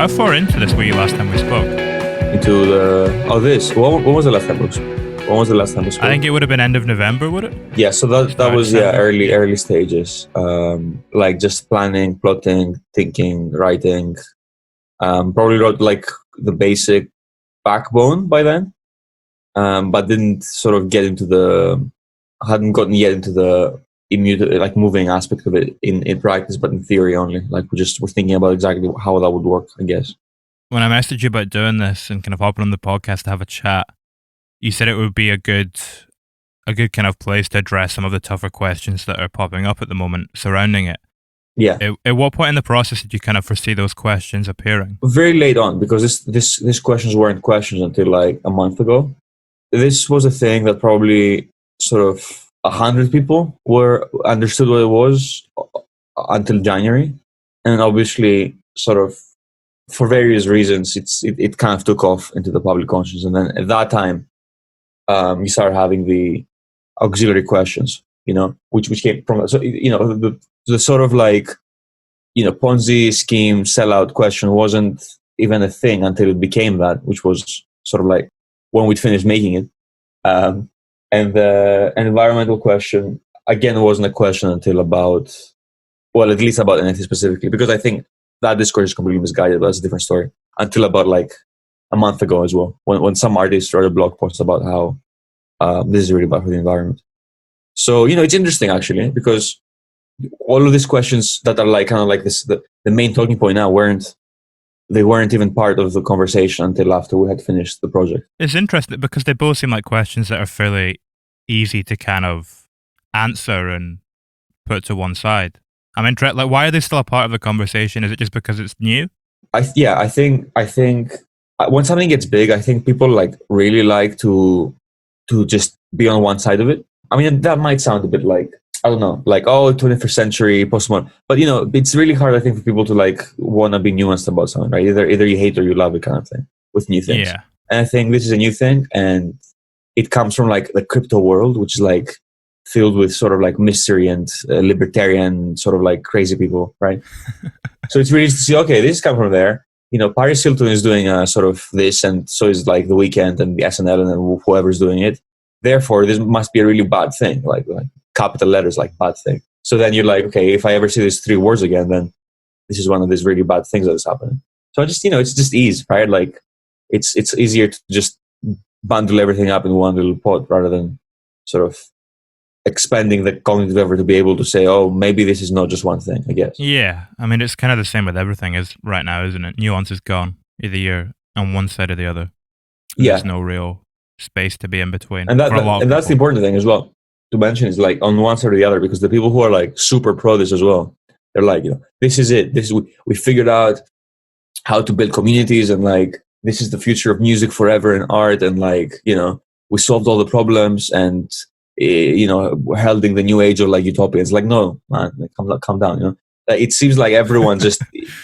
How far into this were you last time we spoke? Into this. When was the last time we spoke? When was the last time we spoke? I think it would have been end of November, would it? Yeah, so that was early stages. Like just planning, plotting, thinking, writing. Probably wrote like the basic backbone by then, but didn't sort of hadn't gotten yet into the immediate like moving aspect of it in practice, but in theory only. Like we're thinking about exactly how that would work, I guess. When I messaged you about doing this and kind of hopping on the podcast to have a chat, you said it would be a good kind of place to address some of the tougher questions that are popping up at the moment surrounding it. Yeah. At what point in the process did you kind of foresee those questions appearing? Very late on, because these questions weren't questions until like a month ago. This was a thing that probably sort of 100 people understood what it was until January, and obviously, sort of for various reasons, it kind of took off into the public consciousness, and then at that time, you started having the auxiliary questions, which came from the sort of like, Ponzi scheme sellout question wasn't even a thing until it became that, which was sort of like when we'd finished making it. And the environmental question, again, wasn't a question until at least about NFT specifically, because I think that discourse is completely misguided, but that's a different story. Until about like a month ago as well, when some artists wrote a blog post about how this is really bad for the environment. So, it's interesting actually, because all of these questions that are like kind of like this, the main talking point now weren't even part of the conversation until after we had finished the project. It's interesting because they both seem like questions that are fairly easy to kind of answer and put to one side. I'm interested. Like, why are they still a part of the conversation? Is it just because it's new? I think when something gets big, I think people like really like to just be on one side of it. I mean, that might sound a bit like, I don't know, like, 21st century postmodern. But, it's really hard, I think, for people to like want to be nuanced about something, right? Either you hate or you love it kind of thing with new things. Yeah. And I think this is a new thing, and it comes from like the crypto world, which is like filled with sort of like mystery and libertarian sort of like crazy people, right? So it's really to see, okay, this comes from there. Paris Hilton is doing sort of this, and so is like The Weeknd and the SNL and whoever's doing it. Therefore, this must be a really bad thing, like capital letters, like bad thing. So then you're like, okay, if I ever see these three words again, then this is one of these really bad things that is happening. So I just, it's just ease, right? Like it's easier to just bundle everything up in one little pot rather than sort of expanding the cognitive effort to be able to say, oh, maybe this is not just one thing, I guess. Yeah. I mean, it's kind of the same with everything is right now, isn't it? Nuance is gone. Either you're on one side or the other. There's no real space to be in between. And that's the important thing as well to mention, is like on one side or the other, because the people who are like super pro this as well, they're like, this is it. We figured out how to build communities, and like this is the future of music forever and art, and like, we solved all the problems, and we're heralding the new age of like utopia. It's like, no, man, like, calm down. It seems like everyone just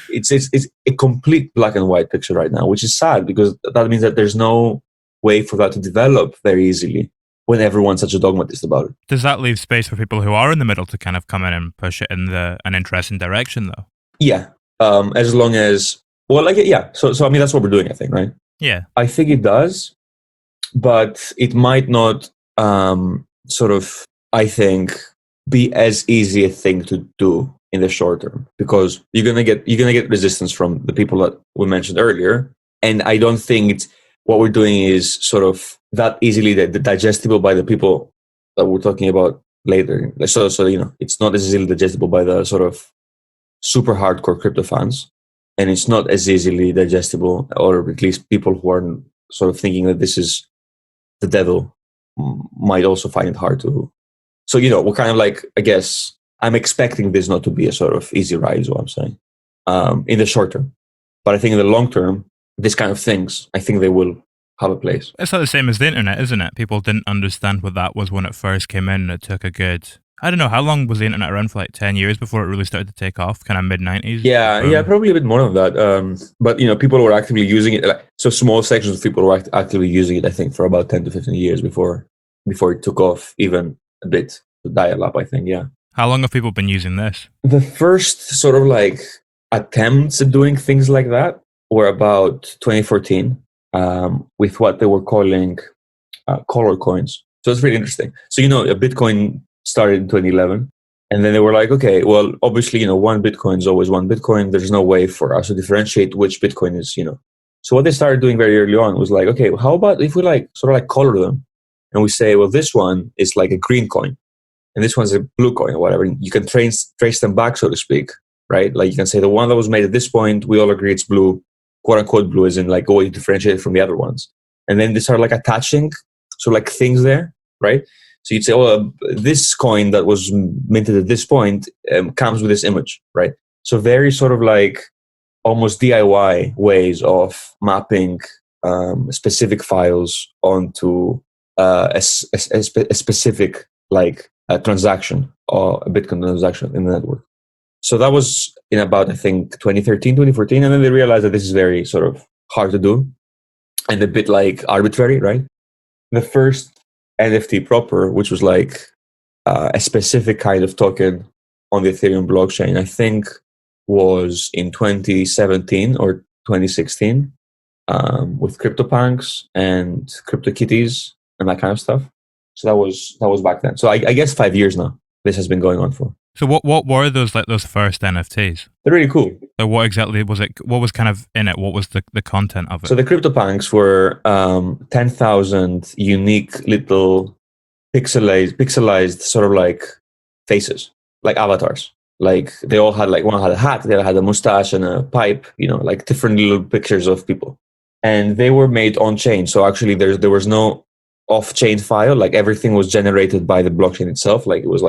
it's a complete black and white picture right now, which is sad, because that means that there's no way for that to develop very easily when everyone's such a dogmatist about it. Does that leave space for people who are in the middle to kind of come in and push it in an interesting direction, though? Yeah, as long as So I mean, that's what we're doing, I think, right? Yeah, I think it does, but it might not sort of, I think, be as easy a thing to do in the short term, because you're gonna get resistance from the people that we mentioned earlier, and I don't think what we're doing is sort of that easily digestible by the people that we're talking about later. So it's not as easily digestible by the sort of super hardcore crypto fans, and it's not as easily digestible, or at least people who are sort of thinking that this is the devil might also find it hard to. So we're kind of like, I guess I'm expecting this not to be a sort of easy ride, is what I'm saying, in the short term. But I think in the long term, these kind of things, I think they will have a place. It's not the same as the internet, isn't it? People didn't understand what that was when it first came in. It took a good, I don't know, how long was the internet around for, like 10 years before it really started to take off? Kind of mid-90s? Yeah, probably a bit more than that. But, people were actively using it. So small sections of people were actively using it, I think, for about 10 to 15 years before it took off even a bit, the dial-up, I think, yeah. How long have people been using this? The first sort of like attempts at doing things like that were about 2014 with what they were calling color coins. So it's really interesting. So, a Bitcoin started in 2011. And then they were like, okay, well, obviously, one Bitcoin is always one Bitcoin. There's no way for us to differentiate which Bitcoin is, So what they started doing very early on was like, okay, how about if we sort of color them and we say, well, this one is like a green coin and this one's a blue coin or whatever. And you can trace them back, so to speak, right? Like you can say the one that was made at this point, we all agree it's blue, quote unquote blue, as in like, oh, you differentiate it from the other ones. And then they start attaching things there, right? So you'd say, oh, this coin that was minted at this point comes with this image, right? So very sort of almost DIY ways of mapping specific files onto a specific transaction or a Bitcoin transaction in the network. So that was in about, I think, 2013, 2014. And then they realized that this is very sort of hard to do and a bit arbitrary, right? The first NFT proper, which was a specific kind of token on the Ethereum blockchain, I think was in 2017 or 2016 with CryptoPunks and CryptoKitties and that kind of stuff. So that was back then. So I guess 5 years now this has been going on for. So what were those first NFTs? They're really cool. So what exactly was it? What was kind of in it? What was the content of it? So the CryptoPunks were 10,000 unique little pixelized sort of faces, like avatars. They all had one had a hat, the other had a mustache and a pipe, different little pictures of people. And they were made on chain. So actually there was no off-chain file. Everything was generated by the blockchain itself. It was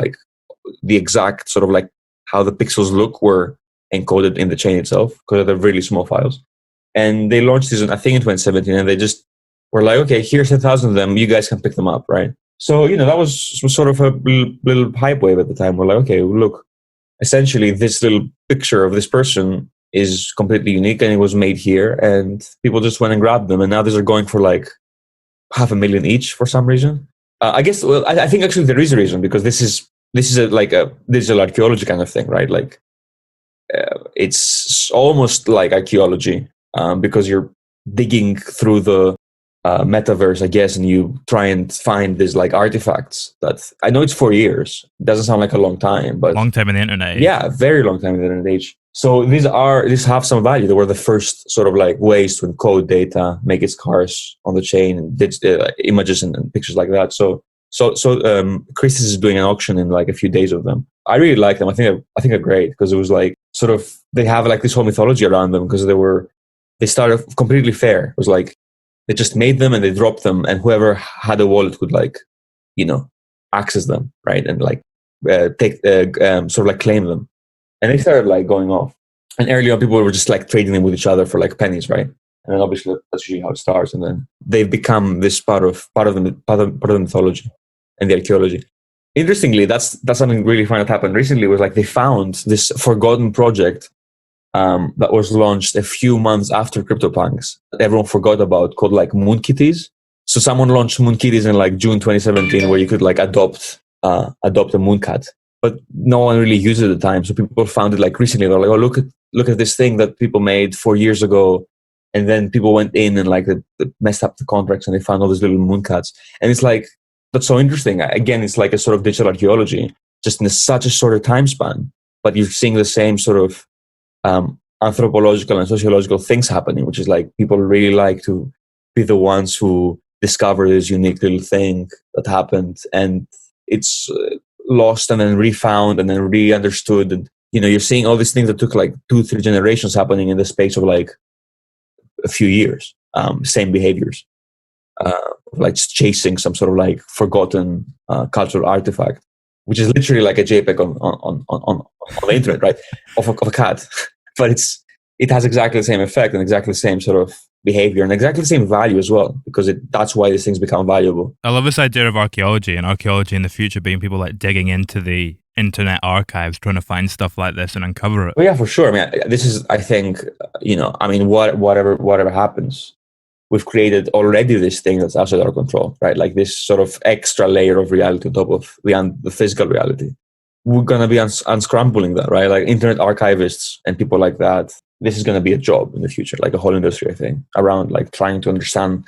the exact sort of how the pixels look were encoded in the chain itself because they're really small files. And they launched this, I think, in 2017, and they just were like, okay, here's 1,000 of them. You guys can pick them up, right? So, that was sort of a little hype wave at the time. We're like, okay, look, essentially this little picture of this person is completely unique and it was made here and people just went and grabbed them. And now these are going for $500,000 each for some reason. I guess, well, I think actually there is a reason because this is a digital archaeology kind of thing, right? It's almost like archaeology because you're digging through the metaverse, I guess, and you try and find these artifacts that I know it's 4 years. It doesn't sound like a long time, but long time in the internet age. Yeah, very long time in the internet age. So these have some value. They were the first sort of ways to encode data, make it scarce on the chain, and images and pictures like that. So Christie's is doing an auction in a few days of them. I really like them. I think they're great because it was sort of they have this whole mythology around them because they started completely fair. It was they just made them and they dropped them, and whoever had a wallet could access them, right, and take sort of claim them. And they started like going off. And early on, people were just like trading them with each other for like pennies, right? And then obviously that's usually how it starts. And then they've become this part of the mythology and the archaeology. Interestingly, that's something really fun that happened recently. Was like they found this forgotten project that was launched a few months after CryptoPunks that everyone forgot about, called like Moonkitties. So someone launched Moonkitties in like June 2017, where you could like adopt a mooncat, but no one really used it at the time. So people found it like recently. They're like, oh, look at this thing that people made 4 years ago. And then people went in and like they messed up the contracts and they found all these little mooncats. And it's like, that's so interesting. Again, it's like a sort of digital archaeology, just in such a short time span. But you're seeing the same sort of anthropological and sociological things happening, which is like people really like to be the ones who discover this unique little thing that happened, and it's lost and then refound and then re-understood. And you know, you're seeing all these things that took like 2-3 generations happening in the space of like a few years. Same behaviors, like just chasing some sort of like forgotten cultural artifact, which is literally like a JPEG on the internet, right? of a cat. But it has exactly the same effect and exactly the same sort of behavior and exactly the same value as well, because that's why these things become valuable. I love this idea of archaeology, and archaeology in the future being people like digging into the internet archives, trying to find stuff like this and uncover it. Well, yeah, for sure. I mean, this is, I think, whatever happens, we've created already this thing that's outside our control, right? Like this sort of extra layer of reality on top of the physical reality. We're going to be unscrambling that, right? Like internet archivists and people like that, this is going to be a job in the future, like a whole industry, I think, around like trying to understand,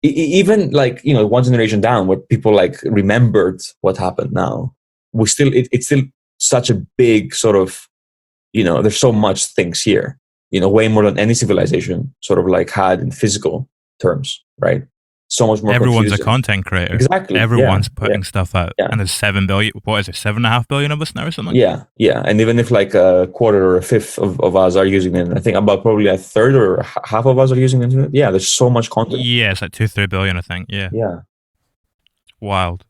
even like, you know, one generation down, where people like remembered what happened. Now we still, it's still such a big sort of, you know, there's so much things here, you know, way more than any civilization sort of like had in physical terms, right? So much more Everyone's confusing. a content creator. Exactly. Everyone's putting stuff out. Yeah. And there's 7 billion, what is it, 7.5 billion of us now or something? Yeah. And even if like a quarter or a fifth of us are using it, I think about probably a third or half of us are using the internet. Yeah, there's so much content. Yeah, it's like 2-3 billion, I think. Yeah. Yeah. Wild.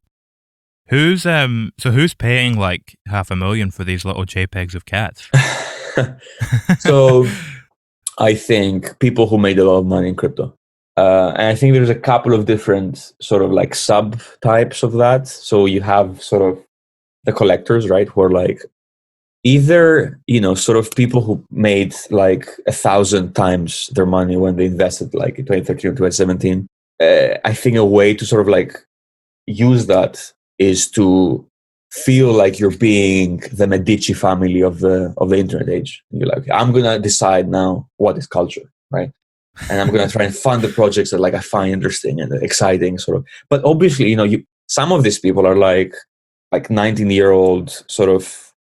Who's who's paying like 500,000 for these little JPEGs of cats? So I think people who made a lot of money in crypto. And I think there's a couple of different sort of like subtypes of that. So you have sort of the collectors, right? Who are like either, you know, sort of people who made like 1,000 times their money when they invested like in 2013 or 2017. I think a way to sort of like use that is to feel like you're being the Medici family of the internet age. You're like, I'm gonna decide now what is culture, right? And I'm gonna try and fund the projects that like I find interesting and exciting, sort of. But obviously, you know, some of these people are like 19-year-old sort of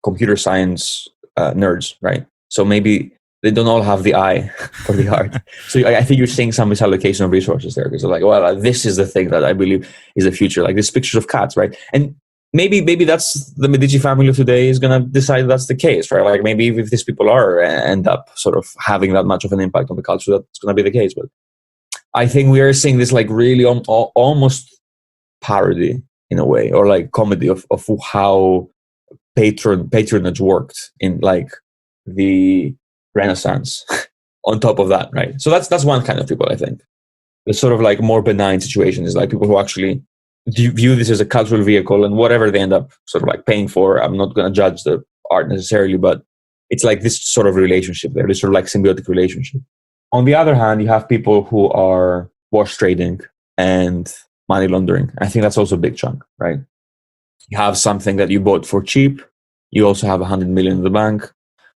computer science nerds, right? So maybe they don't all have the eye for the art. So I think you're seeing some misallocation of resources there, because they're like, well, this is the thing that I believe is the future, like these pictures of cats, right? And maybe that's the Medici family of today is going to decide that's the case, right? Like maybe if these people are end up sort of having that much of an impact on the culture, that's going to be the case. But I think we are seeing this like really almost parody in a way, or like comedy of how patronage worked in like the Renaissance on top of that, right? So that's one kind of people, I think. The sort of like more benign situation is like people who actually view this as a cultural vehicle, and whatever they end up sort of like paying for, I'm not going to judge the art necessarily, but it's like this sort of relationship there, this sort of like symbiotic relationship. On the other hand, you have people who are wash trading and money laundering. I think that's also a big chunk, right? You have something that you bought for cheap. You also have 100 million in the bank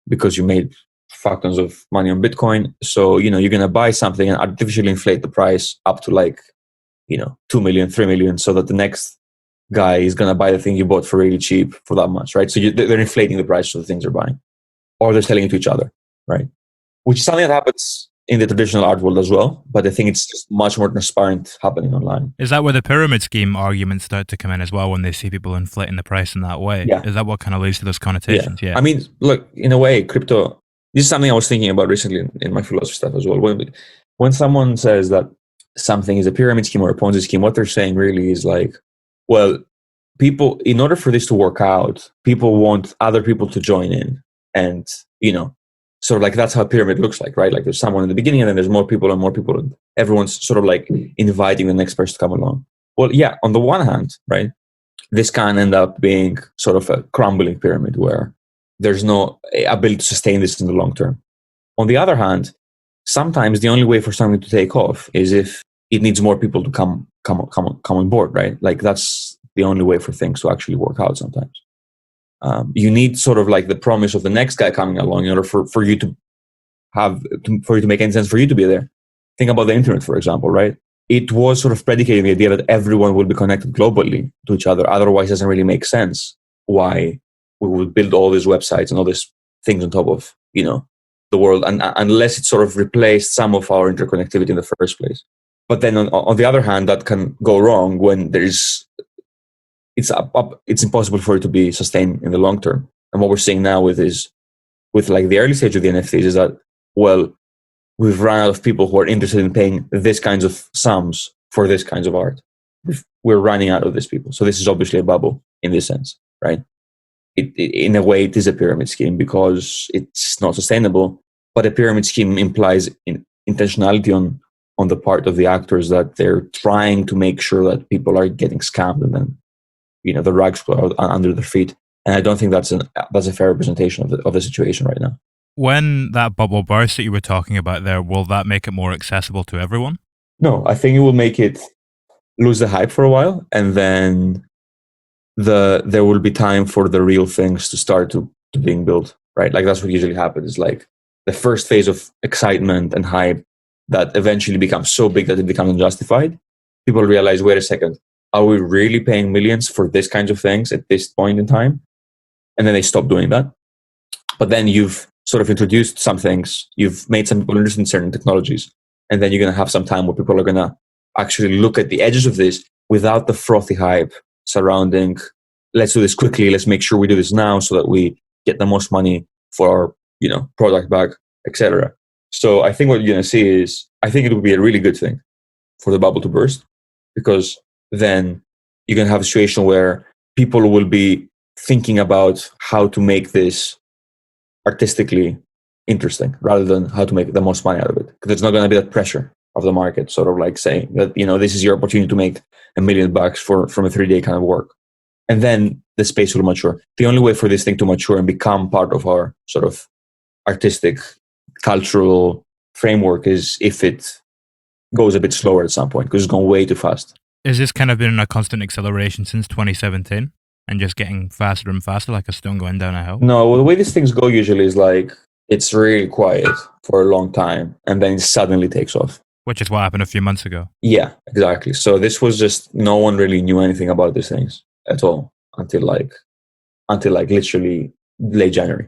because you made fuck tons of money on Bitcoin. So, you know, you're going to buy something and artificially inflate the price up to like, you know, 2 million, 3 million, so that the next guy is going to buy the thing you bought for really cheap for that much, right? So they're inflating the price of the things they're buying, or they're selling it to each other, right? Which is something that happens in the traditional art world as well, but I think it's just much more transparent happening online. Is that where the pyramid scheme arguments start to come in as well, when they see people inflating the price in that way? Yeah. Is that what kind of leads to those connotations? Yeah. I mean, look, in a way, crypto, this is something I was thinking about recently in my philosophy stuff as well. When someone says that something is a pyramid scheme or a Ponzi scheme, what they're saying really is like, well, people, in order for this to work out, people want other people to join in. And, you know, sort of like that's how a pyramid looks like, right? Like there's someone in the beginning and then there's more people, and everyone's sort of like inviting the next person to come along. Well, yeah, on the one hand, right, this can end up being sort of a crumbling pyramid where there's no ability to sustain this in the long term. On the other hand, sometimes the only way for something to take off is if it needs more people to come on board, right? Like that's the only way for things to actually work out sometimes. You need sort of like the promise of the next guy coming along in order for you to make any sense for you to be there. Think about the internet, for example, right? It was sort of predicating the idea that everyone will be connected globally to each other. Otherwise, it doesn't really make sense why we would build all these websites and all these things on top of, you know, the world, and unless it sort of replaced some of our interconnectivity in the first place. But then on the other hand, that can go wrong when it's impossible for it to be sustained in the long term. And what we're seeing now with like the early stage of the NFTs is that, well, we've run out of people who are interested in paying this kinds of sums for this kinds of art. We're running out of these people. So this is obviously a bubble in this sense, right? In a way, it is a pyramid scheme because it's not sustainable. But a pyramid scheme implies intentionality on the part of the actors, that they're trying to make sure that people are getting scammed and then, you know, the rugs go under their feet. And I don't think that's a fair representation of the situation right now. When that bubble burst that you were talking about there, will that make it more accessible to everyone? No, I think it will make it lose the hype for a while, and then there will be time for the real things to start to being built, right? Like that's what usually happens. Like the first phase of excitement and hype that eventually becomes so big that it becomes unjustified, people realize, wait a second, are we really paying millions for this kinds of things at this point in time? And then they stop doing that. But then you've sort of introduced some things, you've made some people interested in certain technologies, and then you're going to have some time where people are going to actually look at the edges of this without the frothy hype surrounding, let's do this quickly, let's make sure we do this now so that we get the most money for our product back, etc. So I think what you're going to see is, I think it would be a really good thing for the bubble to burst, because then you're going to have a situation where people will be thinking about how to make this artistically interesting rather than how to make the most money out of it, because there's not going to be that pressure of the market sort of like saying that this is your opportunity to make $1 million from a 3-day kind of work. And then the space will mature. The only way for this thing to mature and become part of our sort of artistic cultural framework is if it goes a bit slower at some point, because it's gone way too fast. Is this kind of been a constant acceleration since 2017 and just getting faster and faster, like a stone going down a hill? No, well, the way these things go usually is like it's really quiet for a long time and then it suddenly takes off. Which is what happened a few months ago. Yeah, exactly. So this was just, no one really knew anything about these things at all until like literally late January.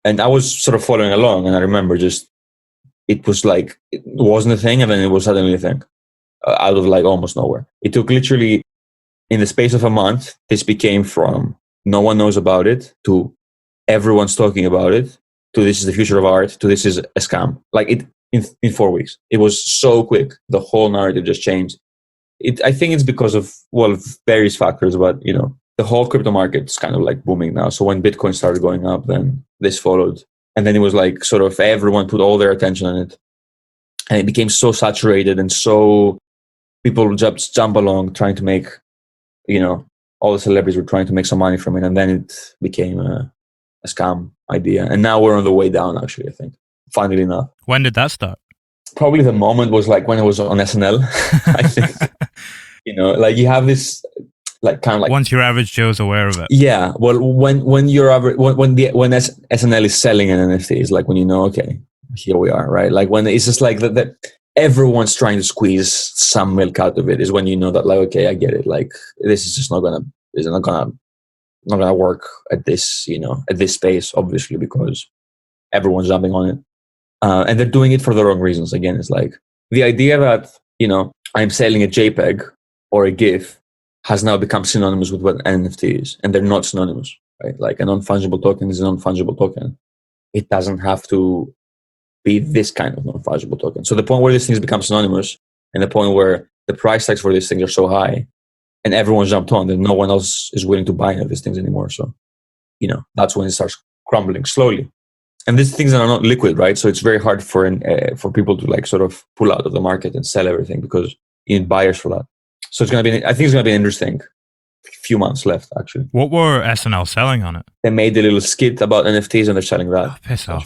And I was sort of following along, and I remember just, it was like, it wasn't a thing, and then it was suddenly a thing out of like almost nowhere. It took literally, in the space of a month, this became from no one knows about it to everyone's talking about it to this is the future of art to this is a scam. Like it in 4 weeks. It was so quick. The whole narrative just changed. I think it's because of, well, various factors, but the whole crypto market's kind of like booming now. So when Bitcoin started going up, then this followed. And then it was like sort of everyone put all their attention on it. And it became so saturated, and so people just jump along trying to make, all the celebrities were trying to make some money from it. And then it became a scam idea. And now we're on the way down, actually, I think, funnily enough. When did that start? Probably the moment was like when it was on SNL, I think. Like you have this, like kind of like once your average Joe's aware of it. Yeah, well, when you're average, when SNL is selling an NFT, it's like when okay, here we are, right? Like when it's just like that everyone's trying to squeeze some milk out of it is when that like, okay, I get it. Like this is just not gonna work at this at this space, obviously, because everyone's jumping on it, and they're doing it for the wrong reasons. Again, it's like the idea that I'm selling a JPEG or a GIF has now become synonymous with what an NFT is, and they're not synonymous, right? Like a non-fungible token is a non-fungible token. It doesn't have to be this kind of non-fungible token. So the point where these things become synonymous, and the point where the price tags for these things are so high, and everyone's jumped on, that no one else is willing to buy any of these things anymore. So, that's when it starts crumbling slowly. And these things are not liquid, right? So it's very hard for people to like sort of pull out of the market and sell everything, because you need buyers for that. So I think it's going to be an interesting few months left, actually. What were SNL selling on it? They made a little skit about NFTs and they're selling that. Oh, piss off.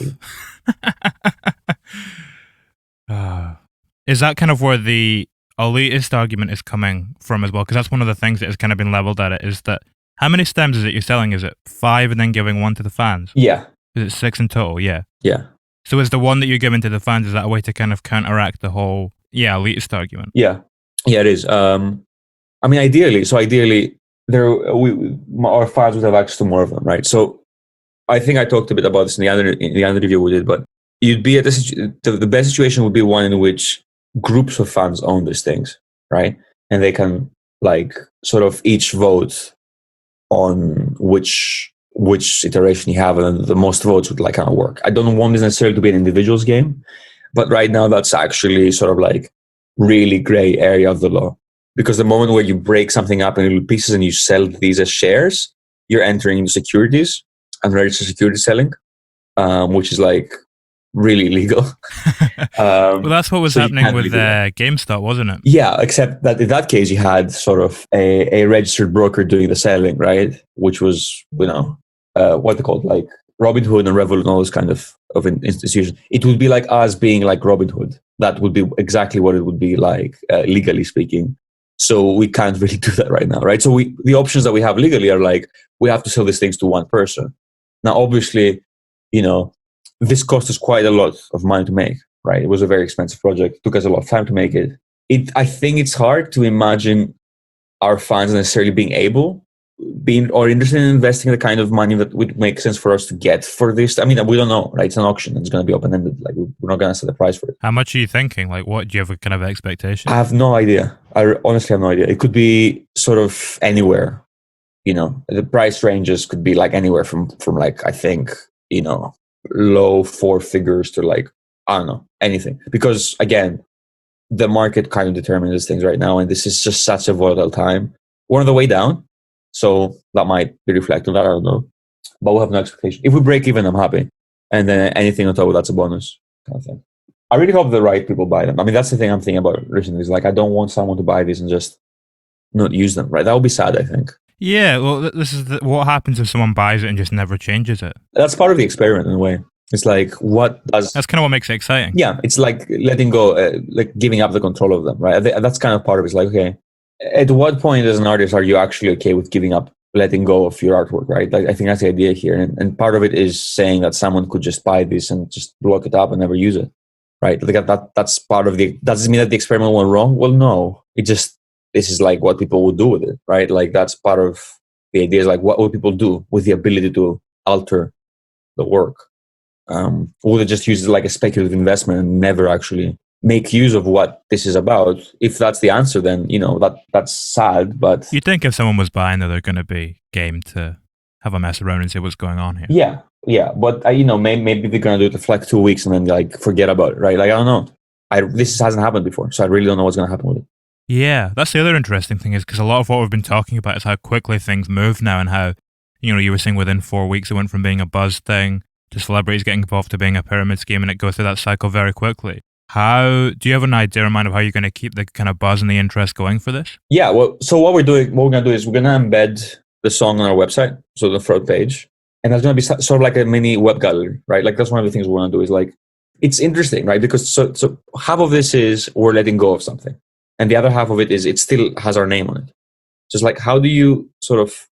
Is that kind of where the elitist argument is coming from as well? Because that's one of the things that has kind of been leveled at it, is that how many stems is it you're selling? Is it 5 and then giving 1 to the fans? Yeah. Is it 6 in total? Yeah. Yeah. So is the one that you're giving to the fans, is that a way to kind of counteract the whole, elitist argument? Yeah. Yeah, it is. Ideally, our fans would have access to more of them, right? So I think I talked a bit about this in the other review we did, but you'd be at the best situation would be one in which groups of fans own these things, right? And they can like sort of each vote on which iteration you have, and the most votes would like kind of work. I don't want this necessarily to be an individual's game, but right now that's actually sort of like really gray area of the law, because the moment where you break something up in little pieces and you sell these as shares, you're entering into securities and registered security selling, which is like really illegal. Well, that's what was happening with GameStop, wasn't it? Yeah, except that in that case you had sort of a registered broker doing the selling, right? Which was what they called like Robinhood and Revolut and all this kind of institutions. It would be like us being like Robinhood. That would be exactly what it would be like, legally speaking. So we can't really do that right now, right? So the options that we have legally are like, we have to sell these things to one person. Now, obviously, this cost us quite a lot of money to make, right? It was a very expensive project. It took us a lot of time to make it. I think it's hard to imagine our fans necessarily being interested in investing the kind of money that would make sense for us to get for this. I mean, we don't know, right? It's an auction. It's going to be open-ended. Like, we're not going to set the price for it. How much are you thinking? Like, what do you have a kind of expectation? I have no idea. I honestly have no idea. It could be sort of anywhere. The price ranges could be like anywhere from like, I think, low 4 figures to like, I don't know, anything. Because again, the market kind of determines these things right now, and this is just such a volatile time. We're on the way down, so that might be reflected on that. I don't know, but we'll have no expectation. If we break even, I'm happy, and then anything on top of that's a bonus kind of thing. I really hope the right people buy them. I mean, that's the thing I'm thinking about recently. Is like, I don't want someone to buy these and just not use them. Right? That would be sad, I think. Yeah, well, this is what happens if someone buys it and just never changes it. That's part of the experiment in a way. It's like, that's kind of what makes it exciting. Yeah, it's like letting go, like giving up the control of them, right? That's kind of part of it. It's like, okay, at what point as an artist are you actually okay with giving up, letting go of your artwork, right? Like, I think that's the idea here. And part of it is saying that someone could just buy this and just block it up and never use it, right? Like that's part of does it mean that the experiment went wrong? Well, no. This is like what people would do with it, right? Like, that's part of the idea, is like, what would people do with the ability to alter the work? Would they just use it like a speculative investment and never actually make use of what this is about? If that's the answer, then that's sad. But you'd think if someone was buying that, they're going to be game to have a mess around and see what's going on here. Yeah. But maybe they're going to do it for like 2 weeks and then like forget about it, right? Like, I don't know. This hasn't happened before, so I really don't know what's going to happen with it. Yeah, that's the other interesting thing, is because a lot of what we've been talking about is how quickly things move now, and how you were saying within 4 weeks it went from being a buzz thing to celebrities getting involved to being a pyramid scheme, and it goes through that cycle very quickly. Do you have an idea in mind of how you're going to keep the kind of buzz and the interest going for this? Yeah, well, so what we're going to do is we're going to embed the song on our website, so the front page, and that's going to be sort of like a mini web gallery, right? Like, that's one of the things we want to do, is like, it's interesting, right? Because so half of this is we're letting go of something, and the other half of it is it still has our name on it. So it's like, how do you sort of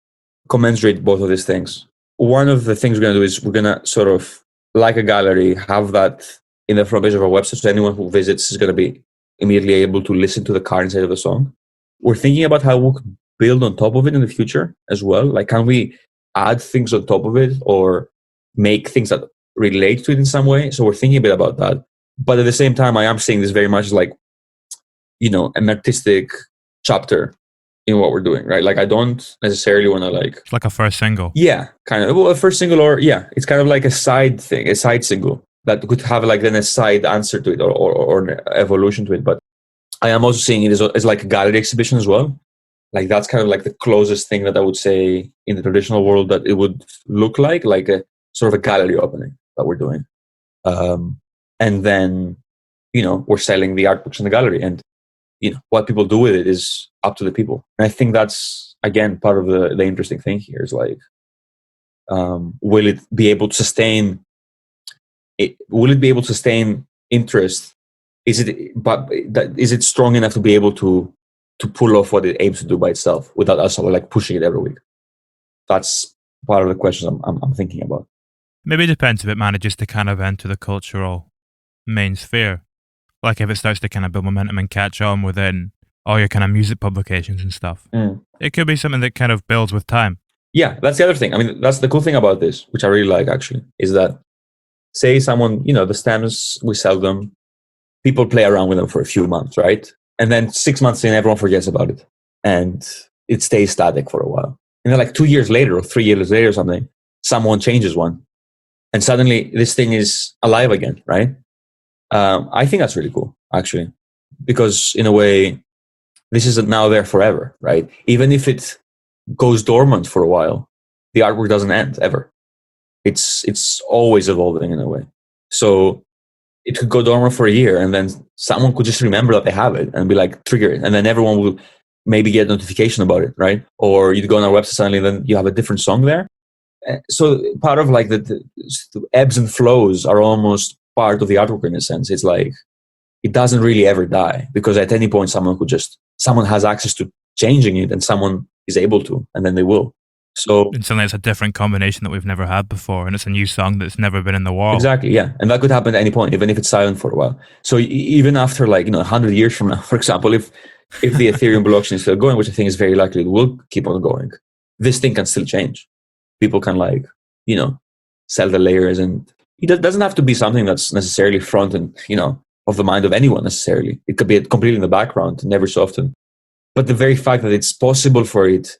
commensurate both of these things? One of the things we're going to do is we're going to sort of, like a gallery, have that in the front page of our website, so anyone who visits is going to be immediately able to listen to the current state of the song. We're thinking about how we could build on top of it in the future as well. Like, can we add things on top of it or make things that relate to it in some way? So we're thinking a bit about that. But at the same time, I am seeing this very much like, an artistic chapter in what we're doing, right? Like, I don't necessarily want to like... It's like a first single. Yeah, kind of. Well, a first single, or it's kind of like a side thing, a side single that could have like then a side answer to it or an evolution to it. But I am also seeing it as like a gallery exhibition as well. Like, that's kind of like the closest thing that I would say in the traditional world that it would look like a sort of a gallery opening that we're doing. And then, we're selling the art books in the gallery, and what people do with it is up to the people. And I think that's, again, part of the interesting thing here is like, will it be able to sustain interest? Is it strong enough to be able to pull off what it aims to do by itself without us like pushing it every week? That's part of the questions I'm thinking about. Maybe it depends if it manages to kind of enter the cultural main sphere. Like, if it starts to kind of build momentum and catch on within all your kind of music publications and stuff. It could be something that kind of builds with time. Yeah, that's the other thing. I mean, that's the cool thing about this, which I really like actually, is that, say someone, the stems, we sell them, people play around with them for a few months, right? And then 6 months in, everyone forgets about it. And it stays static for a while. And then like 2 years later or 3 years later or something, someone changes one. And suddenly this thing is alive again, right? I think that's really cool, actually. Because in a way, this is now there forever, right? Even if it goes dormant for a while, the artwork doesn't end ever. It's always evolving in a way. So it could go dormant for a year, and then someone could just remember that they have it and be like, trigger it. And then everyone will maybe get a notification about it, right? Or you'd go on our website suddenly, and then you have a different song there. So part of like the ebbs and flows are almost part of the artwork in a sense. It's like, it doesn't really ever die, because at any point someone has access to changing it, and someone is able to, and then they will. So And suddenly it's a different combination that we've never had before, and it's a new song that's never been in the wall. exactly, yeah, and that could happen at any point, even if it's silent for a while. So even after 100 years from now, for example, if the Ethereum blockchain is still going, which I think is very likely it will keep on going, this thing can still change. People can sell the layers, and it doesn't have to be something that's necessarily front and of the mind of anyone necessarily. It could be completely in the background, never so often. But the very fact that it's possible for it,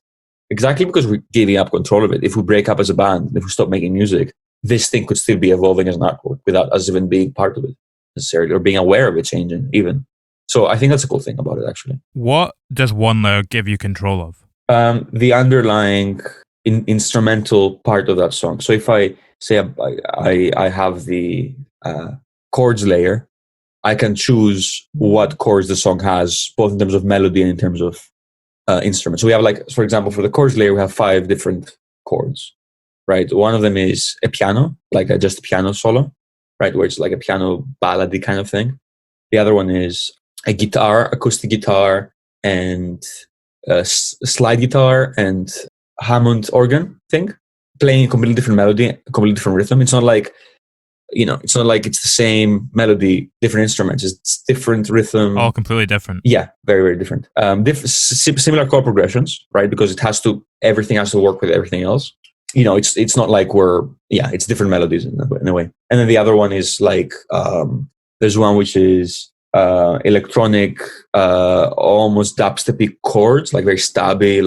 exactly because we're giving up control of it. If we break up as a band, if we stop making music, this thing could still be evolving as an artwork without us even being part of it necessarily, or being aware of it changing even. So I think that's a cool thing about it, actually. What does one layer give you control of? The underlying instrumental part of that song. So if I say I have the chords layer, I can choose what chords the song has, both in terms of melody and in terms of instruments. So we have, for example, for the chords layer, we have 5 different chords, right? One of them is a piano, just a piano solo, right? Where it's like a piano ballady kind of thing. The other one is a guitar, acoustic guitar, and slide guitar and Hammond organ thing, playing a completely different melody, a completely different rhythm. It's not like it's the same melody, different instruments. It's different rhythm. All completely different. Yeah, very, very different. Similar chord progressions, right? Because everything has to work with everything else. It's not like it's different melodies in a way. And then the other one is there's one which is electronic, almost dubstepy chords, very stabby,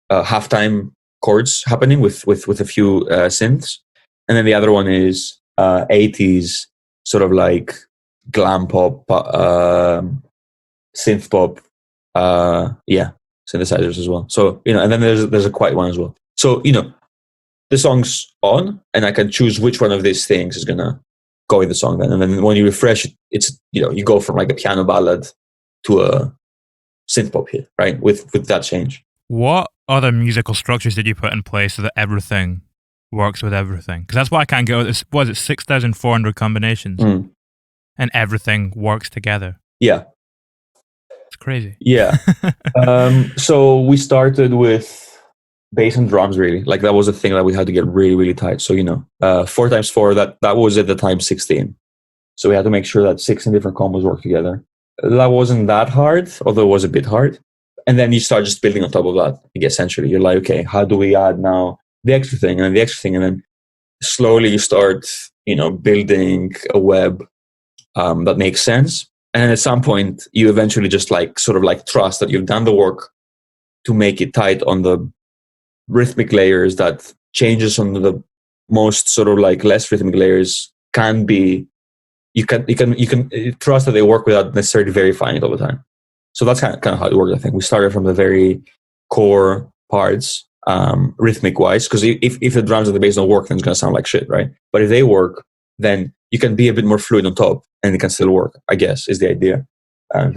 halftime chords happening with a few synths. And then the other one is 80s sort of glam pop, synth pop, synthesizers as well. So and then there's a quiet one as well. So the song's on, and I can choose which one of these things is gonna go in the song then. And then when you refresh it, it's you go from a piano ballad to a synth pop hit, right? With that change. What other musical structures did you put in place so that everything works with everything? Because that's why I can't get this. Was it 6,400 combinations? And everything works together. Yeah. It's crazy. Yeah. So we started with bass and drums, really. That was a thing that we had to get really, really tight. So, 4 times 4, that was at the time 16. So we had to make sure that 16 different combos work together. That wasn't that hard, although it was a bit hard. And then you start just building on top of that. Essentially, you're like, okay, how do we add now the extra thing and then the extra thing? And then slowly you start, building a web that makes sense. And then at some point, you eventually just trust that you've done the work to make it tight on the rhythmic layers, that changes on the most sort of less rhythmic layers can be, you can trust that they work without necessarily verifying it all the time. So that's kind of how it works. I think we started from the very core parts, rhythmic wise, because if the drums and the bass don't work, then it's going to sound like shit, right? But if they work, then you can be a bit more fluid on top, and it can still work, I guess, is the idea.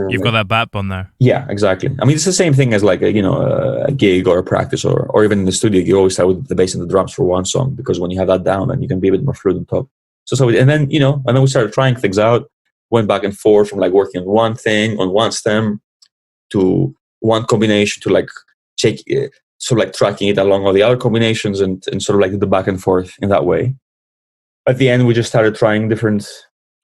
You've got that backbone there. Yeah, exactly. I mean, it's the same thing as a gig or a practice, or even in the studio. You always start with the bass and the drums for one song, because when you have that down, then you can be a bit more fluid on top. And then we started trying things out, went back and forth from working on one thing, on one stem, to one combination, to check tracking it along all the other combinations, and sort of the back and forth in that way. At the end, we just started trying different.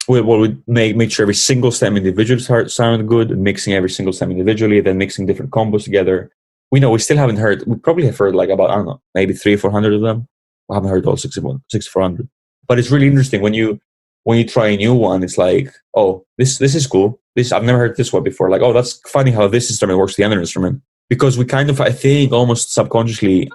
We'd make sure every single stem individually sounded good, and mixing every single stem individually, then mixing different combos together. We still haven't heard. We probably have heard about, I don't know, maybe 300-400 of them. I haven't heard all 6,400. But it's really interesting when you try a new one. It's oh, this is cool. I've never heard this one before. Oh, that's funny how this instrument works with the other instrument, because we kind of, I think, almost subconsciously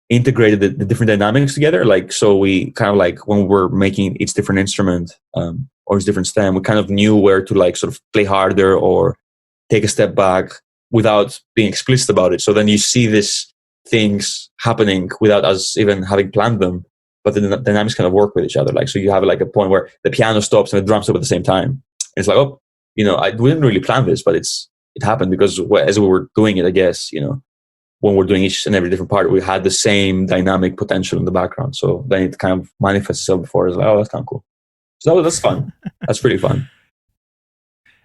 integrated the different dynamics together. So we kind of when we're making each different instrument or each different stem, we kind of knew where to sort of play harder or take a step back without being explicit about it. So then you see these things happening without us even having planned them, but the dynamics kind of work with each other. So you have a point where the piano stops and the drums stop at the same time. And it's oh, we didn't really plan this, but it happened because as we were doing it, I guess, when we're doing each and every different part, we had the same dynamic potential in the background. So then it kind of manifests itself before. It's oh, that's kind of cool. So that's fun. That's pretty fun.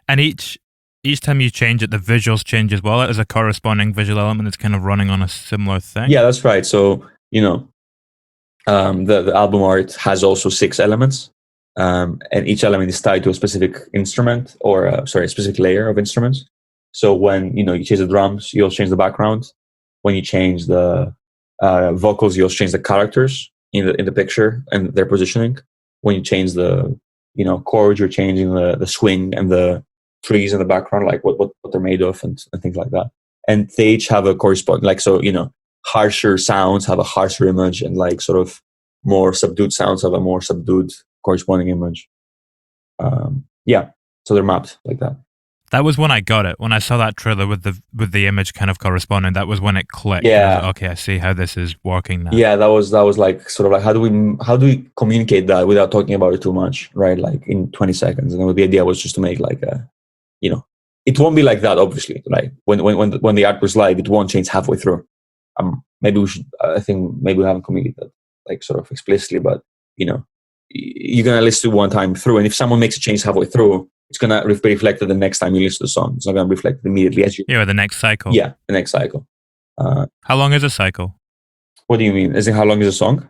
And each each time you change it, the visuals change as well. There's a corresponding visual element that's kind of running on a similar thing. Yeah, that's right. So, the album art has also 6 elements, and each element is tied to a specific instrument or a specific layer of instruments. So when you change the drums, you also change the background. When you change the vocals, you also change the characters in the picture and their positioning. When you change the chords, you're changing the swing and the trees in the background, like what they're made of and things like that. And they each have a corresponding, harsher sounds have a harsher image, and like sort of more subdued sounds have a more subdued corresponding image. So they're mapped like that. That was when I got it. When I saw that trailer with the image kind of corresponding, that was when it clicked. Yeah. I was like, okay, I see how this is working now. Yeah, that was like sort of like how do we communicate that without talking about it too much, right? Like in 20 seconds. And the idea was just to make like it won't be like that, obviously. Like when the art was live, it won't change halfway through. Maybe we should. I think maybe we haven't communicated that like sort of explicitly, but you're gonna listen to one time through, and if someone makes a change halfway through, it's gonna be reflected the next time you listen to the song. It's not gonna be reflected immediately as you. Yeah, the next cycle. Yeah, the next cycle. How long is a cycle? What do you mean? As in how long is a song?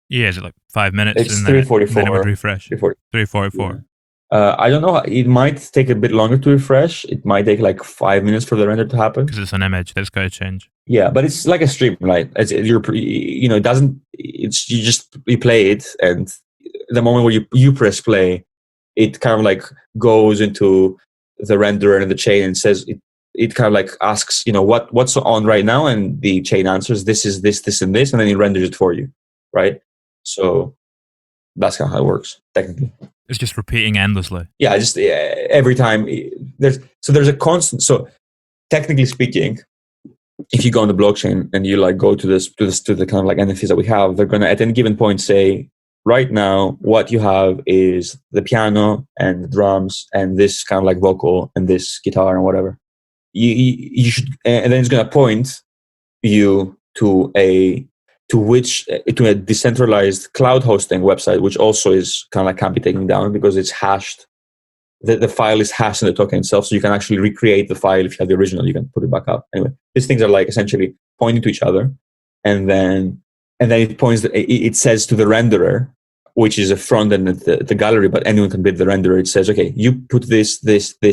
Yeah, is it like 5 minutes? It's and 344. then it would refresh. 344. Yeah. I don't know. It might take a bit longer to refresh. It might take like 5 minutes for the render to happen. Because it's an image that's got to change. Yeah, but it's like a stream, right? It doesn't. It's you play it, and the moment where you press play, it kind of like goes into the renderer and the chain and says it kind of like asks what's on right now, and the chain answers this is this and this, and then it renders it for you, right? So that's kind of how it works technically. It's just repeating endlessly. Yeah, every time there's a constant. So technically speaking, if you go on the blockchain and you like go to the kind of like NFTs that we have, they're gonna at any given point say, right now what you have is the piano and the drums and this kind of like vocal and this guitar and whatever. You should, and then it's gonna point you to a decentralized cloud hosting website, which also is kind of like can't be taken down because it's hashed. The file is hashed in the token itself, so you can actually recreate the file. If you have the original, you can put it back up. Anyway, these things are like essentially pointing to each other, and then it points. It says to the renderer, which is a front end at the gallery, but anyone can build the renderer. It says, okay, you put this,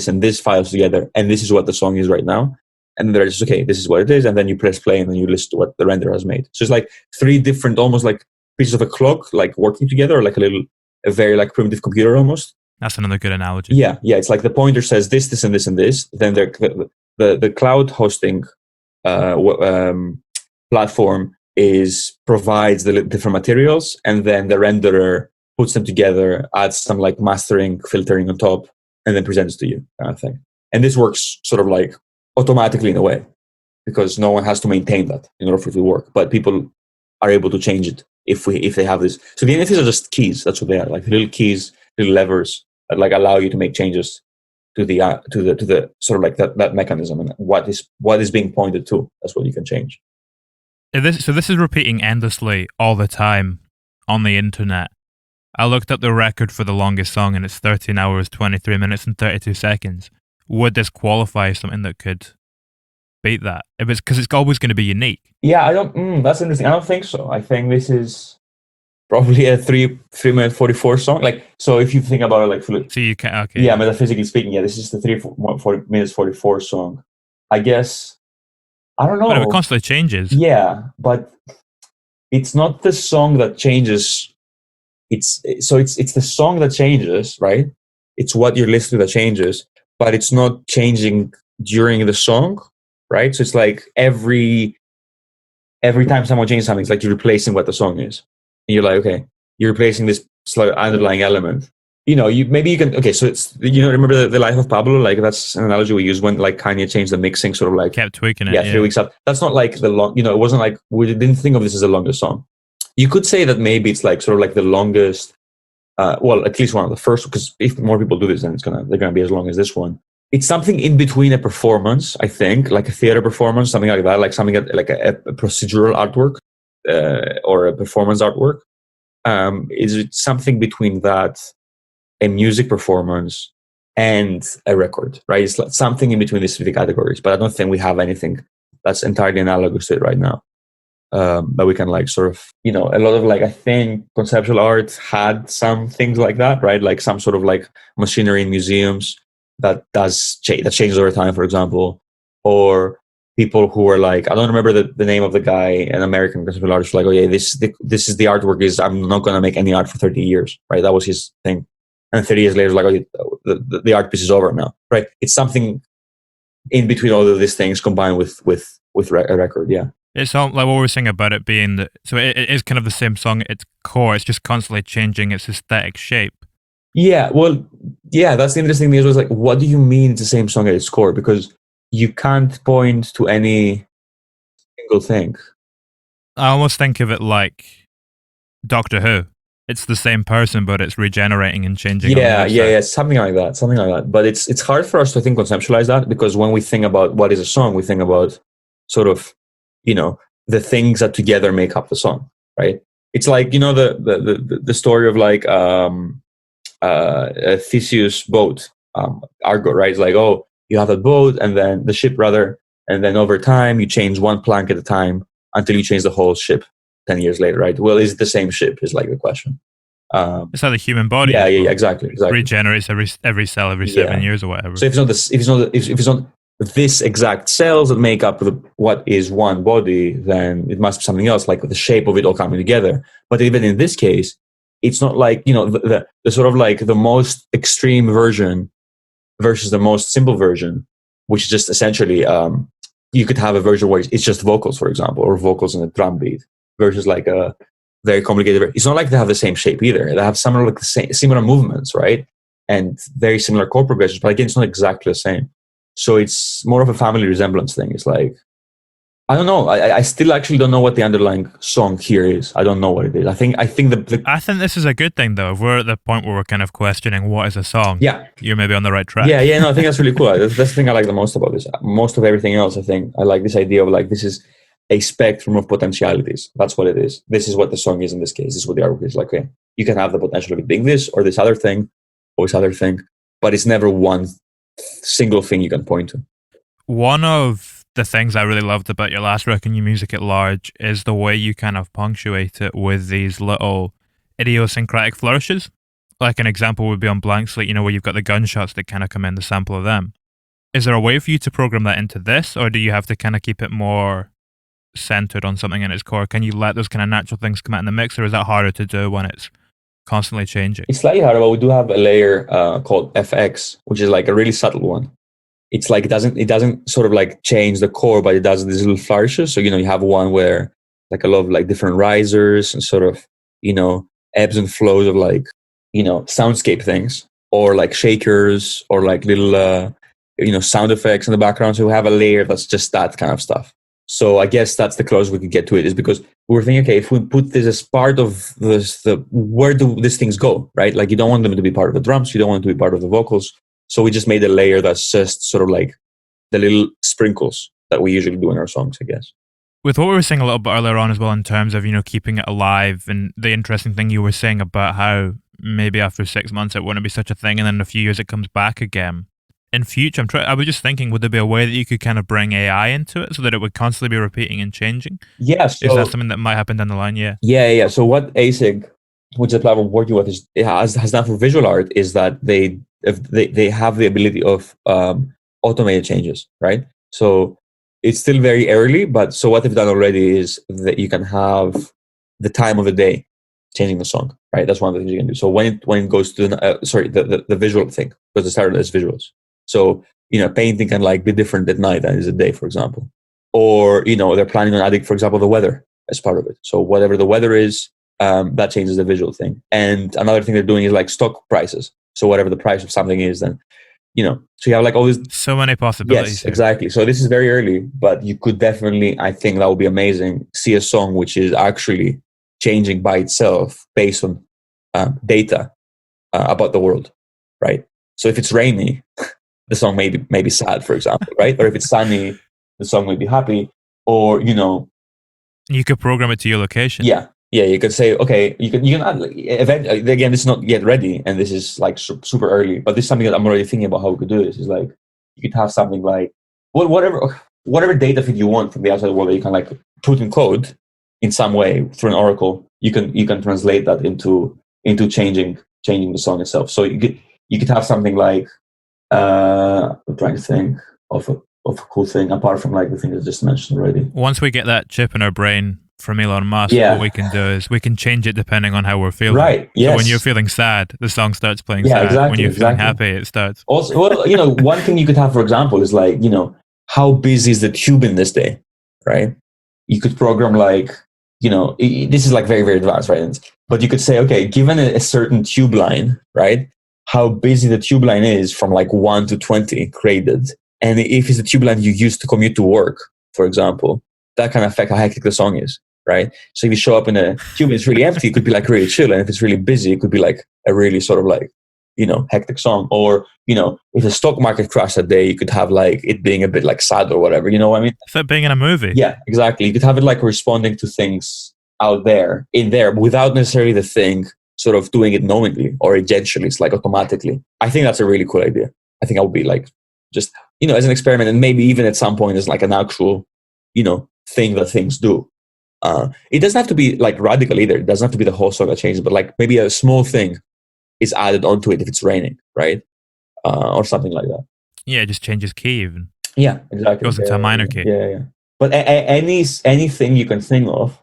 and this files together, and this is what the song is right now. And then there's okay, this is what it is, and then you press play, and then you listen to what the renderer has made. So it's like 3 different, almost like pieces of a clock, like working together, like a very like primitive computer almost. That's another good analogy. Yeah. It's like the pointer says this, and this, and this. Then the cloud hosting platform provides the different materials, and then the renderer puts them together, adds some like mastering, filtering on top, and then presents to you, kind of thing. And this works sort of like automatically in a way, because no one has to maintain that in order for it to work. But people are able to change it if they have this. So the NFTs are just keys. That's what they are, like little keys, little levers that like allow you to make changes to the sort of like that mechanism, and what is being pointed to. That's what you can change. So this is repeating endlessly all the time on the internet. I looked up the record for the longest song, and it's 13 hours, 23 minutes, and 32 seconds. Would this qualify as something that could beat that? If it's because it's always going to be unique. Yeah, I don't. That's interesting. I don't think so. I think this is probably a 3-minute 44 song. Like, so if you think about it, like, so you can okay. Yeah, metaphysically speaking, yeah, this is the 3 minutes 44 song. I guess. I don't know. But it constantly changes. Yeah, but it's not the song that changes. It's the song that changes, right? It's what you're listening to that changes, but it's not changing during the song, right? So it's like every time someone changes something, it's like you're replacing what the song is. And you're like, okay, you're replacing this slight underlying element. You can, okay, so it's, remember the life of Pablo? Like, that's an analogy we use when, like, Kanye changed the mixing, sort of like... Kept tweaking it. Yeah, 3 weeks up. That's not like the long, it wasn't like, we didn't think of this as the longest song. You could say that maybe it's like, sort of like the longest, well, at least one of the first, because if more people do this, then they're gonna be as long as this one. It's something in between a performance, I think, like a theater performance, something like that, like something like a procedural artwork, or a performance artwork. Is it something between that, a music performance, and a record, right? It's like something in between these three categories, but I don't think we have anything that's entirely analogous to it right now. That we can like sort of, a lot of like, I think conceptual art had some things like that, right? Like some sort of like machinery in museums that that changes over time, for example, or people who were like, I don't remember the name of the guy, an American conceptual artist, like, oh yeah, this is the artwork is, I'm not going to make any art for 30 years, right? That was his thing. And 30 years later, like, oh, the art piece is over now, right? It's something in between all of these things combined with a record, yeah. It's all like what we were saying about it being that, so it is kind of the same song at its core. It's just constantly changing its aesthetic shape. Yeah, well, yeah, that's the interesting thing. Was like, what do you mean it's the same song at its core? Because you can't point to any single thing. I almost think of it like Doctor Who. It's the same person, but it's regenerating and changing. Yeah, something like that. But it's hard for us to conceptualize that, because when we think about what is a song, we think about sort of, the things that together make up the song, right? It's like, the story of like Theseus' boat, Argo, right? It's like, oh, you have a boat and then the ship rather, and then over time you change one plank at a time until you change the whole ship 10 years later, right? Well, is it the same ship is like the question. It's like the human body. Yeah, exactly. Regenerates every cell every 7 years or whatever. So if it's not this exact cells that make up what is one body, then it must be something else, like the shape of it all coming together. But even in this case, it's not like, the sort of like the most extreme version versus the most simple version, which is just essentially, you could have a version where it's just vocals, for example, or vocals and a drum beat, versus like a very complicated. It's not like they have the same shape either. They have similar movements, right? And very similar chord progressions, but again, it's not exactly the same. So it's more of a family resemblance thing. It's like, I don't know. I still actually don't know what the underlying song here is. I don't know what it is. I think I think this is a good thing, though. If we're at the point where we're kind of questioning what is a song, yeah, you're maybe on the right track. Yeah, no, I think that's really cool. That's the thing I like the most about this. Most of everything else, I think I like this idea of like, this is a spectrum of potentialities. That's what it is. This is what the song is in this case. This is what the artwork is. Like, okay, you can have the potential of it being this or this other thing or this other thing, but it's never one single thing you can point to. One of the things I really loved about your last record, New Music at Large, is the way you kind of punctuate it with these little idiosyncratic flourishes. Like an example would be on Blank Slate, where you've got the gunshots that kind of come in, the sample of them. Is there a way for you to program that into this, or do you have to kind of keep it more centered on something in its core? Can you let those kind of natural things come out in the mix, or is that harder to do when it's constantly changing? It's slightly harder, but we do have a layer called FX, which is like a really subtle one. It's like it doesn't sort of like change the core, but it does these little flourishes. So you have one where like a lot of like different risers and sort of ebbs and flows of like soundscape things, or like shakers, or like little sound effects in the background. So we have a layer that's just that kind of stuff. So I guess that's the closest we could get to it, is because we were thinking, okay, if we put this as part of this, where do these things go, right? Like you don't want them to be part of the drums, you don't want them to be part of the vocals. So we just made a layer that's just sort of like the little sprinkles that we usually do in our songs, I guess. With what we were saying a little bit earlier on as well, in terms of, keeping it alive, and the interesting thing you were saying about how maybe after 6 months it wouldn't be such a thing, and then in a few years it comes back again. In future, I was just thinking, would there be a way that you could kind of bring AI into it so that it would constantly be repeating and changing? Yeah. So, is that something that might happen down the line? Yeah. So what ASIG, which is the platform we're working with, has done for visual art is that they have the ability of automated changes, right? So it's still very early, but so what they've done already is that you can have the time of the day changing the song, right? That's one of the things you can do. So when it goes to the visual thing, because it started as visuals. So painting can like be different at night than it is at day, for example. Or they're planning on adding, for example, the weather as part of it. So whatever the weather is, that changes the visual thing. And another thing they're doing is like stock prices. So whatever the price of something is, then so you have like all these, so many possibilities. Yes, exactly. So this is very early, but you could definitely, I think that would be amazing, see a song which is actually changing by itself based on data about the world, right? So if it's rainy, the song may be sad, for example, right? Or if it's sunny, the song may be happy, or you could program it to your location. Yeah, Yeah, you could say, okay, you can add, like, again, this is not yet ready, and this is like super early, but this is something that I'm already thinking about how we could do this. Is like you could have something like whatever data feed you want from the outside world that you can like put in code in some way through an oracle. You can translate that into changing the song itself. So you could have something like I'm trying to think of a cool thing apart from like the thing I just mentioned already. Once we get that chip in our brain from Elon Musk, Yeah. what we can do is we can change it depending on how we're feeling. Right. Yes. So when you're feeling sad, the song starts playing Yeah, sad. exactly, When you're feeling exactly. happy, it starts. Also, well, one thing you could have, for example, is like, how busy is the tube in this day, right? You could program like, this is like very, very advanced, right? But you could say, okay, given a certain tube line, right? How busy the tube line is from like 1 to 20 created. And if it's a tube line you use to commute to work, for example, that can affect how hectic the song is, right? So if you show up in a tube and it's really empty, it could be like really chill. And if it's really busy, it could be like a really sort of like, hectic song. Or, if the stock market crashed that day, you could have like it being a bit like sad or whatever, you know what I mean? It's like being in a movie. Yeah, exactly. You could have it like responding to things out there, in there, without necessarily the thing sort of doing it knowingly or agentially. It's like automatically. I think that's a really cool idea. I think I would be like, just, as an experiment, and maybe even at some point as like an actual, thing that things do. It doesn't have to be like radical either. It doesn't have to be the whole song that changes, but like maybe a small thing is added onto it if it's raining, right? Or something like that. Yeah, it just changes key even. Yeah, exactly. Goes into a minor key. Yeah. But anything you can think of,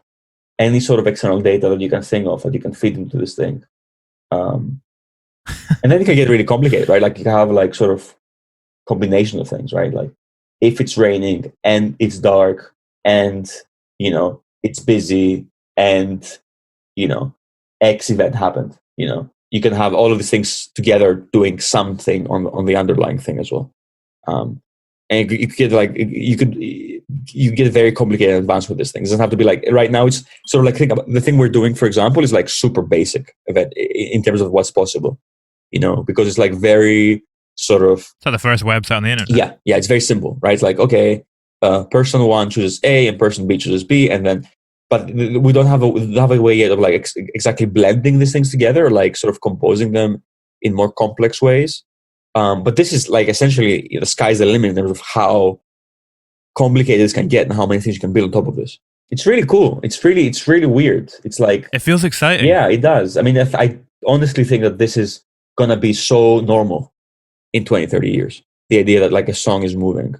any sort of external data that you can think of that you can feed into this thing, and then it can get really complicated, right? Like you can have like sort of combination of things, right? Like if it's raining and it's dark and it's busy and X event happened, you can have all of these things together doing something on the underlying thing as well. And you get like you get very complicated and advanced with this thing. It doesn't have to be like right now. It's sort of like, think about the thing we're doing, for example, is like super basic event in terms of what's possible, because it's like very sort of. It's like the first website on the internet. Yeah, it's very simple, right? It's like, okay, person 1 chooses A and person B chooses B, and then. But we don't have a way yet of like exactly blending these things together, or like sort of composing them in more complex ways. But this is like essentially the sky's the limit in terms of how complicated this can get and how many things you can build on top of this. It's really cool. It's really weird. It's like, it feels exciting. Yeah, it does. I mean, I honestly think that this is gonna be so normal in 20, 30 years. The idea that like a song is moving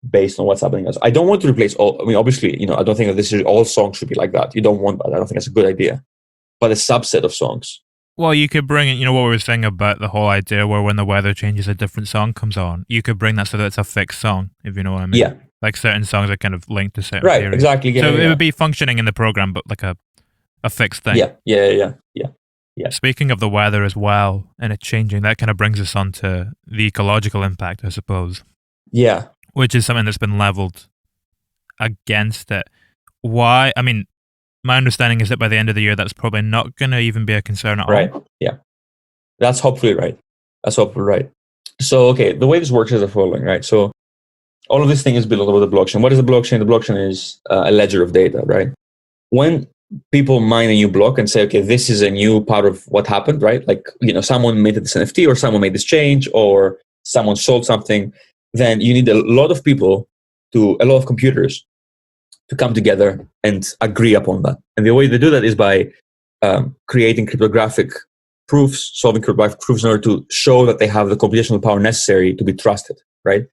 based on what's happening. I don't want to replace all. I mean, obviously, I don't think that this is all songs should be like that. You don't want that. I don't think that's a good idea. But a subset of songs. Well, you could bring in, what we were saying about the whole idea where when the weather changes, a different song comes on. You could bring that so that it's a fixed song, if you know what I mean. Yeah. Like certain songs are kind of linked to certain right, periods. Exactly. Yeah, so it would be functioning in the program, but like a fixed thing. Yeah. Speaking of the weather as well, and it changing, that kind of brings us on to the ecological impact, I suppose. Yeah. Which is something that's been leveled against it. Why? I mean, my understanding is that by the end of the year, that's probably not going to even be a concern at all. Right. Yeah. That's hopefully right. So, okay, the way this works is the following, right? So, all of this thing is built over the blockchain. What is the blockchain? The blockchain is a ledger of data, right? When people mine a new block and say, okay, this is a new part of what happened, right? Like, someone made this NFT, or someone made this change, or someone sold something, then you need a lot of people, a lot of computers to come together and agree upon that. And the way they do that is by creating cryptographic proofs, solving cryptographic proofs in order to show that they have the computational power necessary to be trusted, right?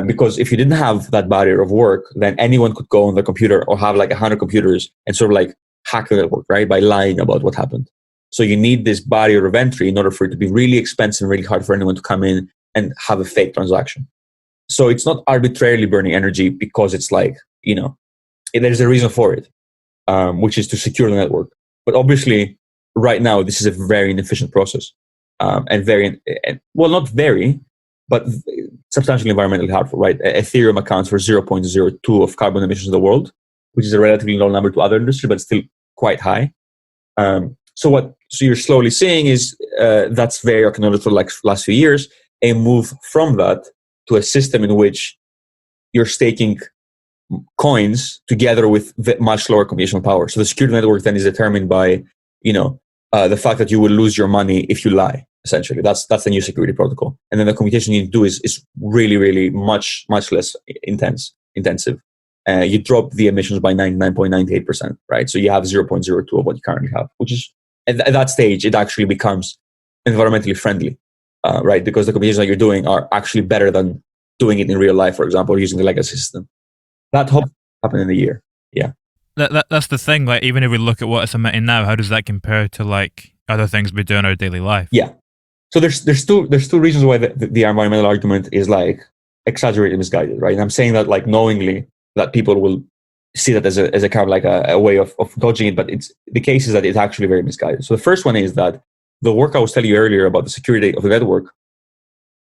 Because if you didn't have that barrier of work, then anyone could go on the computer or have like 100 computers and sort of like hack the network, right? By lying about what happened. So you need this barrier of entry in order for it to be really expensive and really hard for anyone to come in and have a fake transaction. So it's not arbitrarily burning energy because it's like, there's a reason for it, which is to secure the network. But obviously, right now, this is a very inefficient process, not very, but substantially environmentally harmful, right? Ethereum accounts for 0.02 of carbon emissions in the world, which is a relatively low number to other industries, but still quite high. So you're slowly seeing is that's very acknowledged for like last few years, a move from that to a system in which you're staking coins together with much lower computational power. So the security network then is determined by, the fact that you will lose your money if you lie. Essentially, that's the new security protocol. And then the computation you need to do is really, really much less intensive. You drop the emissions by 99.98%, right? So you have 0.02 of what you currently have, which is at that stage it actually becomes environmentally friendly, right? Because the computations that you're doing are actually better than doing it in real life, for example, or using the legacy system. That hope happen in a year. Yeah. That's the thing. Like, even if we look at what it's emitting now, how does that compare to like other things we do in our daily life? Yeah. So there's two reasons why the environmental argument is like exaggerated, misguided, right? And I'm saying that like knowingly that people will see that as a kind of like a way of dodging it, but the case is that it's actually very misguided. So the first one is that the work I was telling you earlier about the security of the network,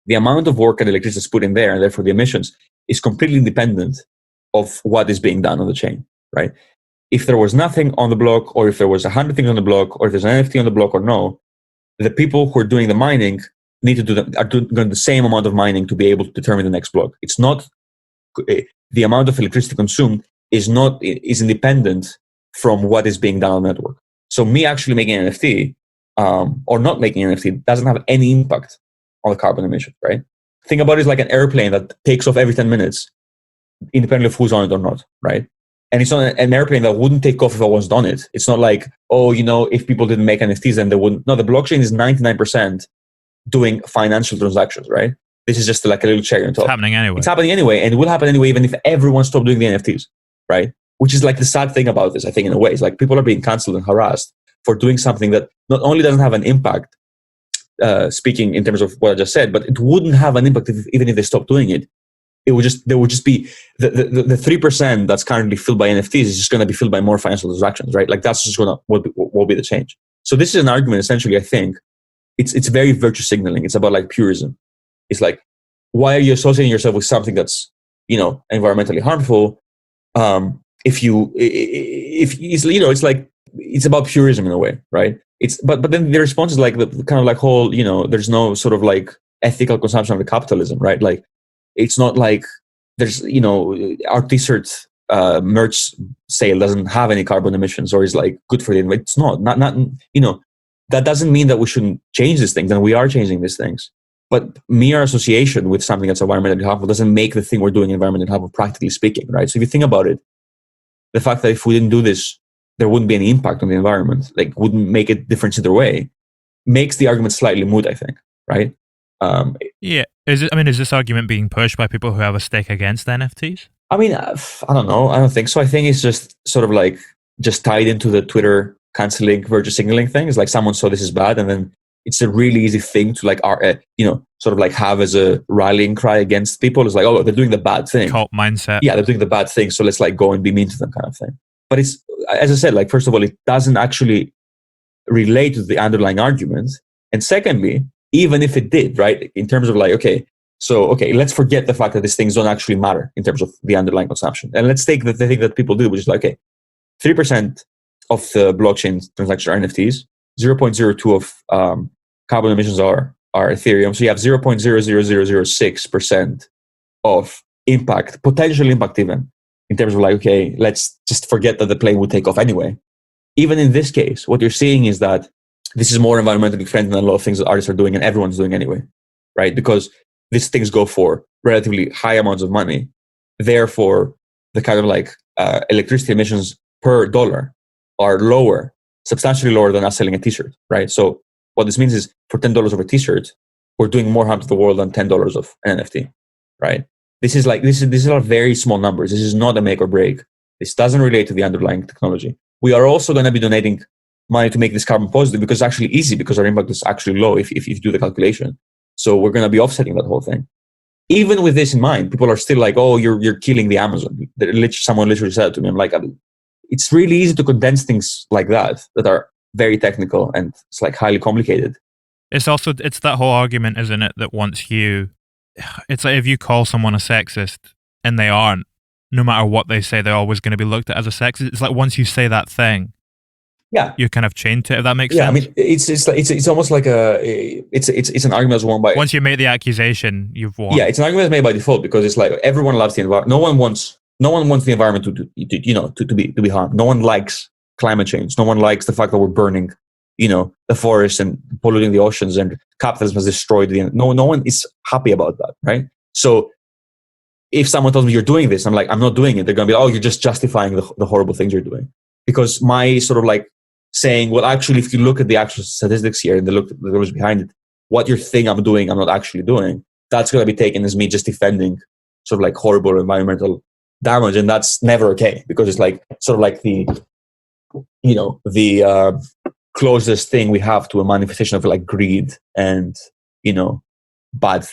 the amount of work and electricity is put in there, and therefore the emissions, is completely independent of what is being done on the chain, right? If there was nothing on the block, or if there was 100 things on the block, or if there's an NFT on the block or no, the people who are doing the mining need to are doing the same amount of mining to be able to determine the next block. It's not the amount of electricity consumed is independent from what is being done on the network. So me actually making an NFT or not making an NFT doesn't have any impact on the carbon emission, right? Think about it as like an airplane that takes off every 10 minutes, independently of who's on it or not, right? And it's not an airplane that wouldn't take off if I wasn't on it. It's not like, if people didn't make NFTs, then they wouldn't. No, the blockchain is 99% doing financial transactions, right? This is just like a little cherry on top. It's happening anyway. It's happening anyway, and it will happen anyway, even if everyone stopped doing the NFTs, right? Which is like the sad thing about this, I think, in a way. It's like people are being cancelled and harassed for doing something that not only doesn't have an impact, speaking in terms of what I just said, but it wouldn't have an impact even if they stopped doing it. There would just be the 3% that's currently filled by NFTs is just going to be filled by more financial transactions, right? Like that's just will be the change. So this is an argument, essentially, I think, it's very virtue signaling. It's about like purism. It's like, why are you associating yourself with something that's, environmentally harmful? It's like, it's about purism in a way, right? But then the response is like the kind of like whole, there's no sort of like ethical consumption of the capitalism, right? Like, it's not like there's, our t-shirt merch sale doesn't have any carbon emissions or is like good for the environment. It's not, that doesn't mean that we shouldn't change these things, and we are changing these things. But mere association with something that's environmentally harmful doesn't make the thing we're doing environmentally harmful, practically speaking, right? So if you think about it, the fact that if we didn't do this, there wouldn't be any impact on the environment, like wouldn't make a difference either way, makes the argument slightly moot, I think, right? Yeah. Is this argument being pushed by people who have a stake against NFTs? I mean, I don't know. I don't think so. I think it's just sort of like just tied into the Twitter canceling, virtue signaling thing. It's like someone saw this is bad, and then it's a really easy thing to like, sort of like have as a rallying cry against people. It's like, oh, they're doing the bad thing. Cult mindset. Yeah, they're doing the bad thing, so let's like go and be mean to them, kind of thing. But it's, as I said, like first of all, it doesn't actually relate to the underlying argument, and secondly, even if it did, right, in terms of like, okay, let's forget the fact that these things don't actually matter in terms of the underlying consumption. And let's take the thing that people do, which is like, okay, 3% of the blockchain transactions are NFTs, 0.02 of carbon emissions are Ethereum. So you have 0.00006% of impact, potential impact even, in terms of like, okay, let's just forget that the plane would take off anyway. Even in this case, what you're seeing is that this is more environmentally friendly than a lot of things that artists are doing and everyone's doing anyway, right? Because these things go for relatively high amounts of money. Therefore, the kind of like electricity emissions per dollar are lower, substantially lower than us selling a t-shirt, right? So what this means is for $10 of a t-shirt, we're doing more harm to the world than $10 of an NFT, right? These are very small numbers. This is not a make or break. This doesn't relate to the underlying technology. We are also going to be donating money to make this carbon positive because it's actually easy, because our impact is actually low if you do the calculation. So we're going to be offsetting that whole thing. Even with this in mind, people are still like, oh, you're killing the Amazon. Someone literally said it to me. I'm like, it's really easy to condense things like that are very technical and it's like highly complicated. It's that whole argument, isn't it, that it's like if you call someone a sexist and they aren't, no matter what they say, they're always going to be looked at as a sexist. It's like once you say that thing, yeah, you're kind of chained to it, if that makes sense. Yeah, I mean, it's almost like it's an argument that's won by... Once you make the accusation, you've won. Yeah, it's an argument that's made by default because it's like everyone loves the environment. No one wants no one wants the environment to be harmed. No one likes climate change. No one likes the fact that we're burning, the forests and polluting the oceans, and capitalism has destroyed no one is happy about that, right? So if someone tells me you're doing this, I'm like, I'm not doing it. They're going to be, oh, you're just justifying the horrible things you're doing. Because my sort of like saying, well, actually, if you look at the actual statistics here and look at the rules behind it, what you think I'm doing, I'm not actually doing. That's going to be taken as me just defending sort of like horrible environmental damage. And that's never okay, because it's like sort of like the closest thing we have to a manifestation of like greed and, bad,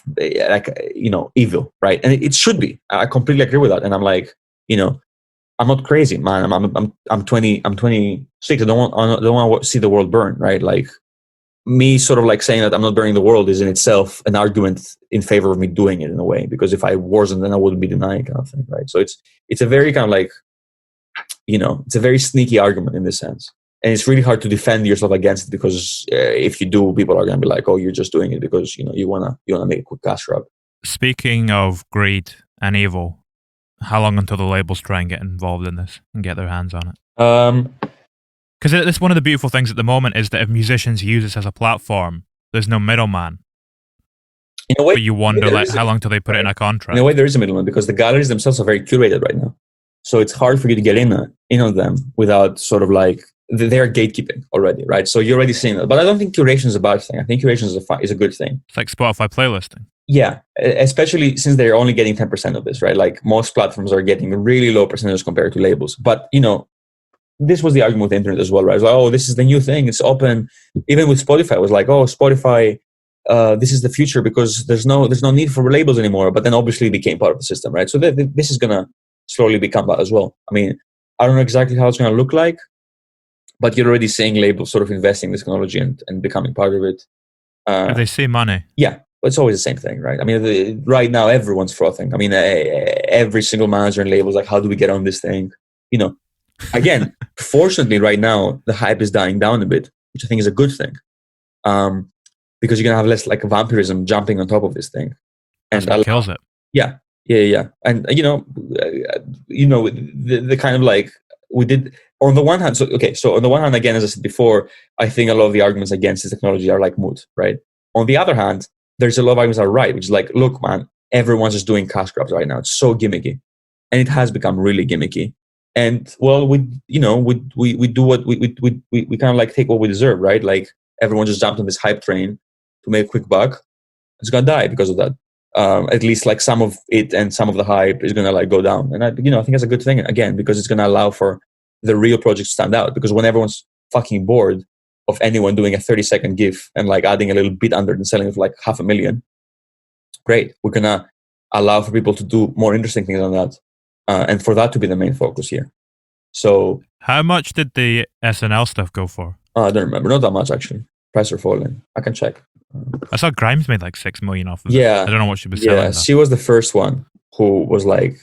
evil, right? And it should be. I completely agree with that. And I'm like, I'm not crazy, man. I'm 20. I'm 26. I don't want to see the world burn, right? Like me, sort of like saying that I'm not burning the world is in itself an argument in favor of me doing it in a way. Because if I wasn't, then I wouldn't be denying, kind of thing, right? So it's a very kind of like, it's a very sneaky argument in this sense, and it's really hard to defend yourself against it, because if you do, people are going to be like, "Oh, you're just doing it because you wanna make a quick cash grab." Speaking of greed and evil, how long until the labels try and get involved in this and get their hands on it? Because it's one of the beautiful things at the moment is that if musicians use this as a platform, there's no middleman. In a way, but you wonder how long till they put it in a contract. In a way, there is a middleman, because the galleries themselves are very curated right now. So it's hard for you to get in on them without sort of like, they're gatekeeping already, right? So you're already seeing that. But I don't think curation is a bad thing. I think curation is a good thing. It's like Spotify playlisting. Yeah, especially since they're only getting 10% of this, right? Like most platforms are getting really low percentages compared to labels. But, this was the argument with the internet as well, right? It's like, oh, this is the new thing. It's open. Even with Spotify, it was like, oh, Spotify, this is the future because there's no need for labels anymore. But then obviously it became part of the system, right? So this is going to slowly become that as well. I mean, I don't know exactly how it's going to look like, but you're already seeing labels sort of investing in this technology and becoming part of it. If they see money. Yeah, but it's always the same thing, right? I mean, right now everyone's frothing. I mean, every single manager and label is like, how do we get on this thing? Again, fortunately, right now the hype is dying down a bit, which I think is a good thing, because you're gonna have less like vampirism jumping on top of this thing, and that kills it. Yeah, and the kind of like we did on the one hand. So on the one hand, again, as I said before, I think a lot of the arguments against this technology are like moot, right? On the other hand, there's a lot of arguments that are right, which is like, look, man, everyone's just doing cash grabs right now. It's so gimmicky, and it has become really gimmicky. And well, we do what we kind of like take what we deserve, right? Like everyone just jumped on this hype train to make a quick buck. It's gonna die because of that. At least like some of it and some of the hype is gonna like go down. And I think that's a good thing again, because it's gonna allow for the real project to stand out. Because when everyone's fucking bored of anyone doing a 30-second GIF and like adding a little bit under it and selling it for like $500,000, great. We're gonna allow for people to do more interesting things than that. And for that to be the main focus here. So, how much did the SNL stuff go for? I don't remember. Not that much, actually. Price are falling. I can check. I saw Grimes made like $6 million off of it. I don't know what she was selling. Yeah, she was the first one who was like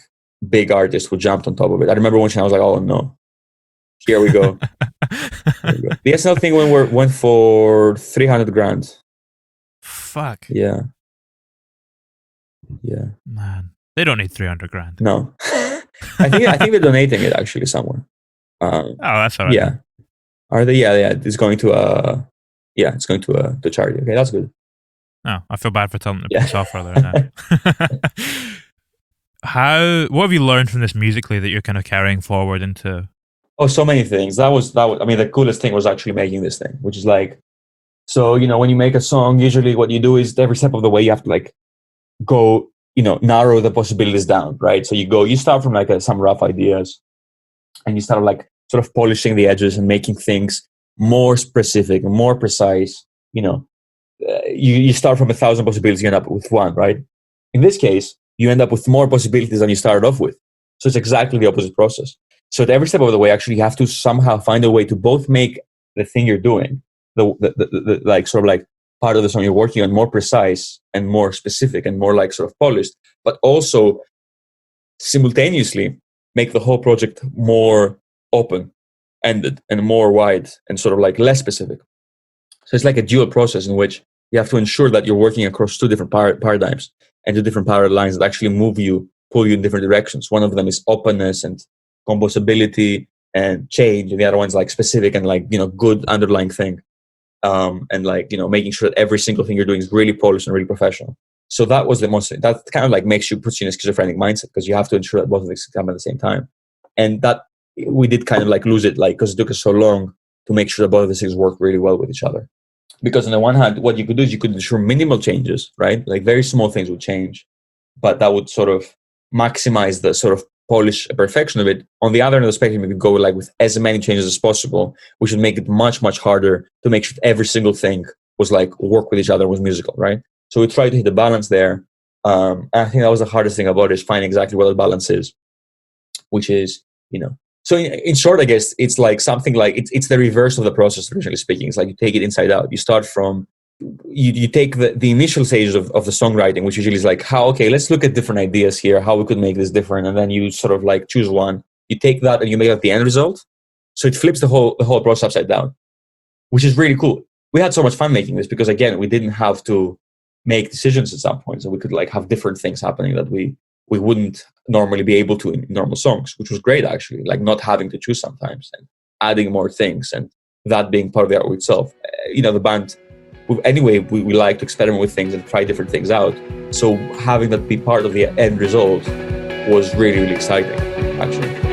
big artist who jumped on top of it. I remember when I was like, oh no, here we go. The SNL thing went for $300,000. Fuck. Yeah. Man, they don't need $300,000. No. I think they're donating it actually somewhere. That's all right. Yeah. Are they? Yeah. It's going to the charity. Okay, that's good. Oh, I feel bad for telling them to put software there now. What have you learned from this musically that you're kind of carrying forward into? Oh, so many things. That was. I mean, the coolest thing was actually making this thing, which is like, so when you make a song, usually what you do is every step of the way you have to like go. Narrow the possibilities down, right? So you start from like some rough ideas, and you start like sort of polishing the edges and making things more specific and more precise. You start from 1,000 possibilities, you end up with one, right? In this case, you end up with more possibilities than you started off with. So it's exactly the opposite process. So at every step of the way, actually, you have to somehow find a way to both make the thing you're doing, the like sort of like part of the song you're working on more precise and more specific and more like sort of polished, but also simultaneously make the whole project more open-ended and more wide and sort of like less specific. So it's like a dual process in which you have to ensure that you're working across two different paradigms and two different power lines that actually move you pull you in different directions. One of them is openness and composability and change, and the other one's like specific and like, good underlying thing. And like, making sure that every single thing you're doing is really polished and really professional. So that was that kind of like puts you in a schizophrenic mindset, because you have to ensure that both of these come at the same time. And that we did kind of like lose it, like, because it took us so long to make sure that both of these things work really well with each other. Because on the one hand, what you could do is you could ensure minimal changes, right? Like very small things would change, but that would sort of maximize the sort of polish perfection of it. On the other end of the spectrum, you could go like with as many changes as possible, which would make it much, much harder to make sure that every single thing was like work with each other, was musical, right? So we tried to hit the balance there. And I think that was the hardest thing about it, is finding exactly what the balance is, which is, so in short, I guess it's like something like it's the reverse of the process, originally speaking. It's like you take it inside out. You start from, you take the initial stages of the songwriting, which usually is like, let's look at different ideas here, how we could make this different. And then you sort of like choose one. You take that and you make that the end result. So it flips the whole process upside down, which is really cool. We had so much fun making this, because again, we didn't have to make decisions at some point. So we could like have different things happening that we wouldn't normally be able to in normal songs, which was great, actually, like not having to choose sometimes and adding more things, and that being part of the art itself. The band, we like to experiment with things and try different things out. So having that be part of the end result was really, really exciting, actually.